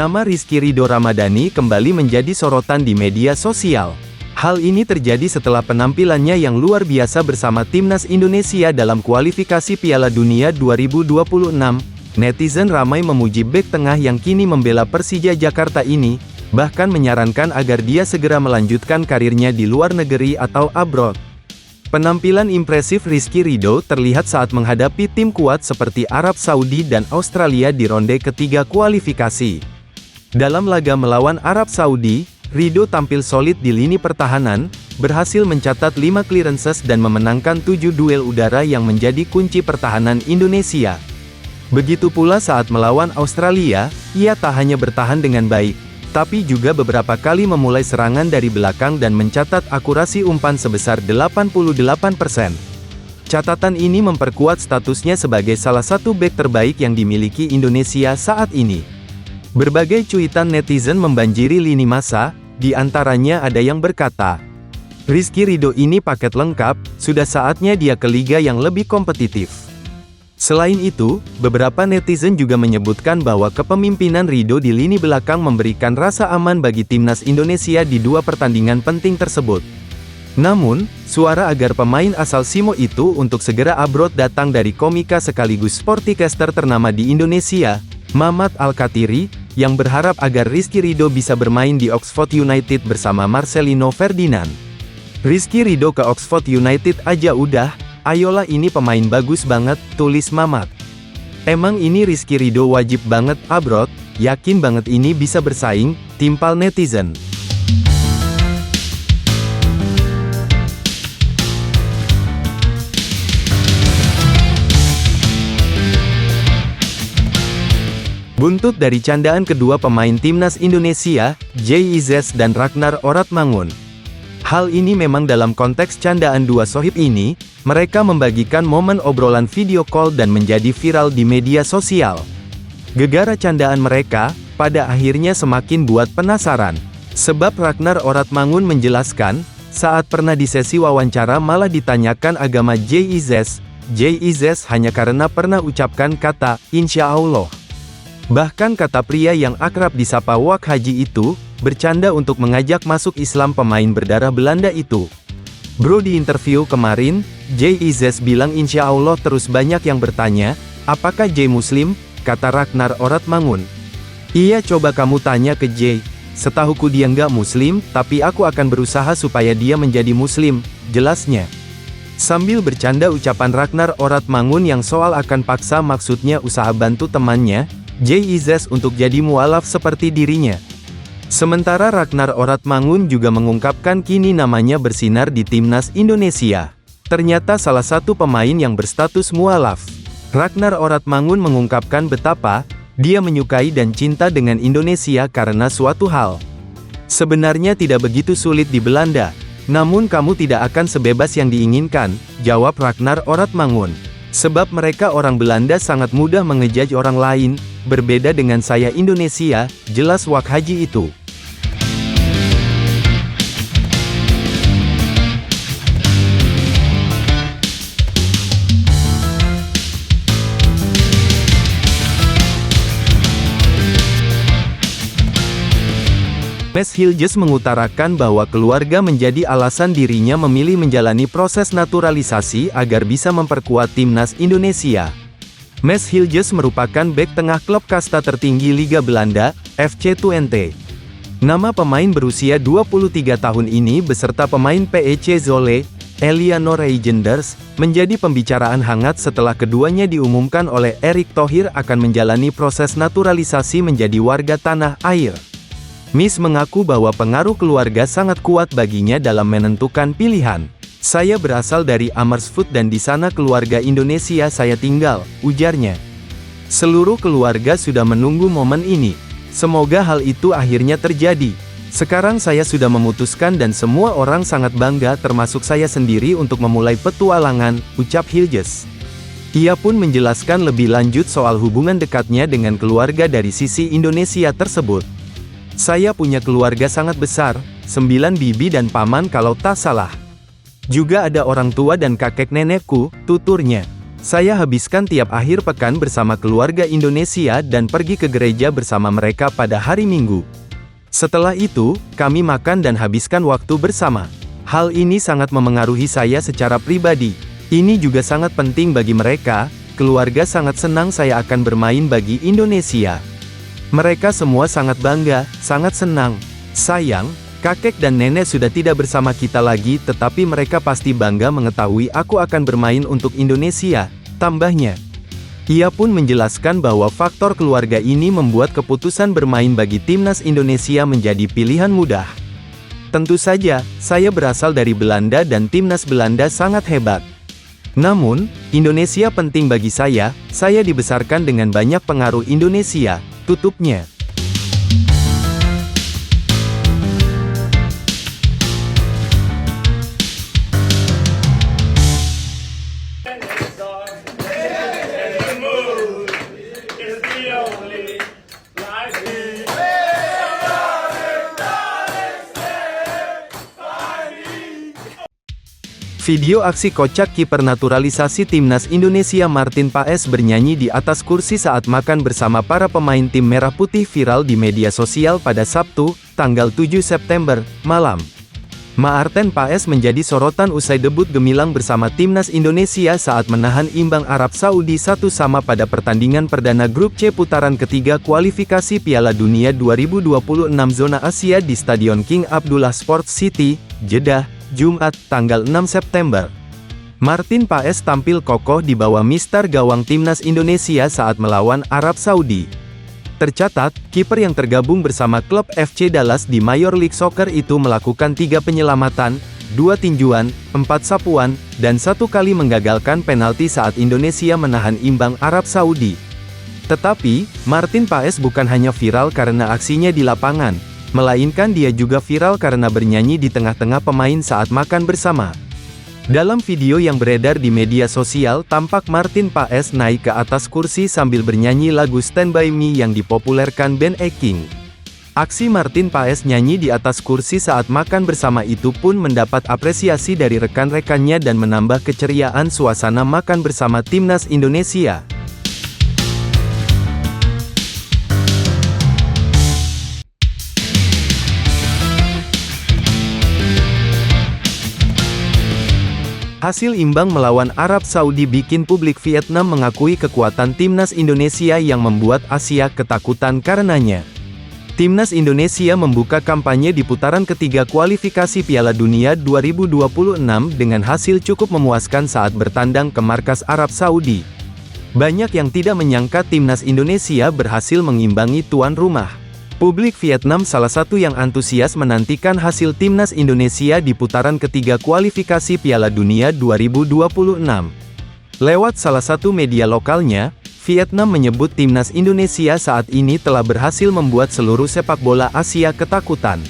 Nama Rizky Ridho Ramadhani kembali menjadi sorotan di media sosial. Hal ini terjadi setelah penampilannya yang luar biasa bersama timnas Indonesia dalam kualifikasi Piala Dunia 2026. Netizen ramai memuji bek tengah yang kini membela Persija Jakarta ini, bahkan menyarankan agar dia segera melanjutkan karirnya di luar negeri atau abroad. Penampilan impresif Rizky Ridho terlihat saat menghadapi tim kuat seperti Arab Saudi dan Australia di ronde ketiga kualifikasi. Dalam laga melawan Arab Saudi, Ridho tampil solid di lini pertahanan, berhasil mencatat 5 clearances dan memenangkan 7 duel udara yang menjadi kunci pertahanan Indonesia. Begitu pula saat melawan Australia, ia tak hanya bertahan dengan baik, tapi juga beberapa kali memulai serangan dari belakang dan mencatat akurasi umpan sebesar 88%. Catatan ini memperkuat statusnya sebagai salah satu bek terbaik yang dimiliki Indonesia saat ini. Berbagai cuitan netizen membanjiri lini massa, di antaranya ada yang berkata, "Rizky Ridho ini paket lengkap, sudah saatnya dia ke liga yang lebih kompetitif." Selain itu, beberapa netizen juga menyebutkan bahwa kepemimpinan Ridho di lini belakang memberikan rasa aman bagi timnas Indonesia di dua pertandingan penting tersebut. Namun, suara agar pemain asal Simo itu untuk segera abroad datang dari komika sekaligus sportcaster ternama di Indonesia, Mamat Al-Katiri, yang berharap agar Rizky Ridho bisa bermain di Oxford United bersama Marcelino Ferdinand. "Rizky Ridho ke Oxford United aja udah, ayolah ini pemain bagus banget," tulis Mamat. "Emang ini Rizky Ridho wajib banget abroad, yakin banget ini bisa bersaing," timpal netizen. Buntut dari candaan kedua pemain timnas Indonesia, JIZ dan Ragnar Oratmangun. Hal ini memang dalam konteks candaan dua sohib ini, mereka membagikan momen obrolan video call dan menjadi viral di media sosial. Gegara candaan mereka, pada akhirnya semakin buat penasaran. Sebab Ragnar Oratmangun menjelaskan, saat pernah di sesi wawancara malah ditanyakan agama JIZ hanya karena pernah ucapkan kata, "Insya Allah." Bahkan kata pria yang akrab disapa Wak Haji itu, bercanda untuk mengajak masuk Islam pemain berdarah Belanda itu. "Bro, di interview kemarin, JIZ bilang insya Allah, terus banyak yang bertanya, apakah J Muslim?" kata Ragnar Oratmangun. "Iya, coba kamu tanya ke J. Setahuku dia nggak Muslim, tapi aku akan berusaha supaya dia menjadi Muslim," jelasnya. Sambil bercanda ucapan Ragnar Oratmangun yang soal akan paksa maksudnya usaha bantu temannya, JIZ untuk jadi mualaf seperti dirinya. Sementara Ragnar Oratmangun juga mengungkapkan kini namanya bersinar di timnas Indonesia. Ternyata salah satu pemain yang berstatus mualaf. Ragnar Oratmangun mengungkapkan betapa dia menyukai dan cinta dengan Indonesia karena suatu hal. "Sebenarnya tidak begitu sulit di Belanda, namun kamu tidak akan sebebas yang diinginkan," jawab Ragnar Oratmangun. "Sebab mereka orang Belanda sangat mudah mengejudge orang lain, berbeda dengan saya Indonesia," jelas Wak Haji itu. Mes Hiljes mengutarakan bahwa keluarga menjadi alasan dirinya memilih menjalani proses naturalisasi agar bisa memperkuat timnas Indonesia. Mes Hiljes merupakan bek tengah klub kasta tertinggi Liga Belanda, FC Twente. Nama pemain berusia 23 tahun ini beserta pemain PEC Zwolle, Eliano Reijenders, menjadi pembicaraan hangat setelah keduanya diumumkan oleh Erick Thohir akan menjalani proses naturalisasi menjadi warga tanah air. Mis mengaku bahwa pengaruh keluarga sangat kuat baginya dalam menentukan pilihan. "Saya berasal dari Amersfoort dan di sana keluarga Indonesia saya tinggal," ujarnya. "Seluruh keluarga sudah menunggu momen ini. Semoga hal itu akhirnya terjadi. Sekarang saya sudah memutuskan dan semua orang sangat bangga termasuk saya sendiri untuk memulai petualangan," ucap Hiljes. Ia pun menjelaskan lebih lanjut soal hubungan dekatnya dengan keluarga dari sisi Indonesia tersebut. "Saya punya keluarga sangat besar, 9 bibi dan paman kalau tak salah. Juga ada orang tua dan kakek nenekku," tuturnya. Saya habiskan tiap akhir pekan bersama keluarga Indonesia dan pergi ke gereja bersama mereka pada hari Minggu. Setelah itu, kami makan dan habiskan waktu bersama. Hal ini sangat memengaruhi saya secara pribadi. Ini juga sangat penting bagi mereka. Keluarga sangat senang saya akan bermain bagi Indonesia. Mereka semua sangat bangga, sangat senang. Sayang, kakek dan nenek sudah tidak bersama kita lagi, tetapi mereka pasti bangga mengetahui aku akan bermain untuk Indonesia, tambahnya. Ia pun menjelaskan bahwa faktor keluarga ini membuat keputusan bermain bagi timnas Indonesia menjadi pilihan mudah. Tentu saja, saya berasal dari Belanda dan timnas Belanda sangat hebat. Namun, Indonesia penting bagi saya dibesarkan dengan banyak pengaruh Indonesia, tutupnya. Video aksi kocak kiper naturalisasi timnas Indonesia Martin Paes bernyanyi di atas kursi saat makan bersama para pemain tim Merah Putih viral di media sosial pada Sabtu, tanggal 7 September, malam. Martin Paes menjadi sorotan usai debut gemilang bersama timnas Indonesia saat menahan imbang Arab Saudi 1-1 pada pertandingan perdana grup C putaran ketiga kualifikasi Piala Dunia 2026 zona Asia di Stadion King Abdullah Sports City, Jeddah, Jumat, tanggal 6 September. Martin Paes tampil kokoh di bawah mistar gawang timnas Indonesia saat melawan Arab Saudi. Tercatat, kiper yang tergabung bersama klub FC Dallas di Major League Soccer itu melakukan 3 penyelamatan, 2 tinjuan, 4 sapuan, dan 1 kali menggagalkan penalti saat Indonesia menahan imbang Arab Saudi. Tetapi, Martin Paes bukan hanya viral karena aksinya di lapangan, melainkan dia juga viral karena bernyanyi di tengah-tengah pemain saat makan bersama. Dalam video yang beredar di media sosial tampak Martin Paes naik ke atas kursi sambil bernyanyi lagu Stand By Me yang dipopulerkan Ben E. King. Aksi Martin Paes nyanyi di atas kursi saat makan bersama itu pun mendapat apresiasi dari rekan-rekannya dan menambah keceriaan suasana makan bersama timnas Indonesia. Hasil imbang melawan Arab Saudi bikin publik Vietnam mengakui kekuatan timnas Indonesia yang membuat Asia ketakutan karenanya. Timnas Indonesia membuka kampanye di putaran ketiga kualifikasi Piala Dunia 2026 dengan hasil cukup memuaskan saat bertandang ke markas Arab Saudi. Banyak yang tidak menyangka timnas Indonesia berhasil mengimbangi tuan rumah. Publik Vietnam salah satu yang antusias menantikan hasil timnas Indonesia di putaran ketiga kualifikasi Piala Dunia 2026. Lewat salah satu media lokalnya, Vietnam menyebut timnas Indonesia saat ini telah berhasil membuat seluruh sepak bola Asia ketakutan.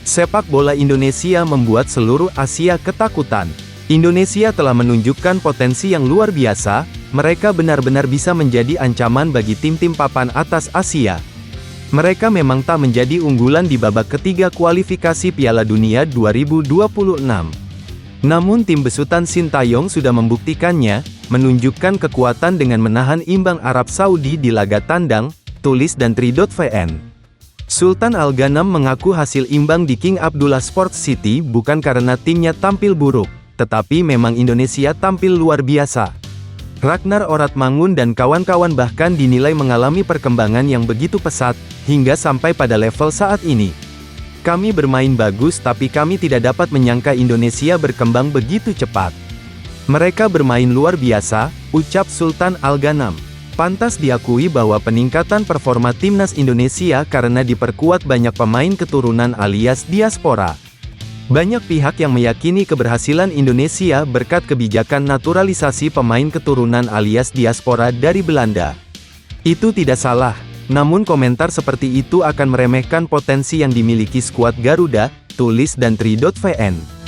Sepak bola Indonesia membuat seluruh Asia ketakutan. Indonesia telah menunjukkan potensi yang luar biasa, mereka benar-benar bisa menjadi ancaman bagi tim-tim papan atas Asia. Mereka memang tak menjadi unggulan di babak ketiga kualifikasi Piala Dunia 2026. Namun tim besutan Sintayong sudah membuktikannya, menunjukkan kekuatan dengan menahan imbang Arab Saudi di laga tandang, tulis dan Tri.vn. Sultan Al Ghanam mengaku hasil imbang di King Abdullah Sports City bukan karena timnya tampil buruk, tetapi memang Indonesia tampil luar biasa. Ragnar Oratmangun dan kawan-kawan bahkan dinilai mengalami perkembangan yang begitu pesat, hingga sampai pada level saat ini. Kami bermain bagus tapi kami tidak dapat menyangka Indonesia berkembang begitu cepat. Mereka bermain luar biasa, ucap Sultan Al Ghanam. Pantas diakui bahwa peningkatan performa timnas Indonesia karena diperkuat banyak pemain keturunan alias diaspora. Banyak pihak yang meyakini keberhasilan Indonesia berkat kebijakan naturalisasi pemain keturunan alias diaspora dari Belanda. Itu tidak salah, namun komentar seperti itu akan meremehkan potensi yang dimiliki skuad Garuda, tulis dan Tri.vn.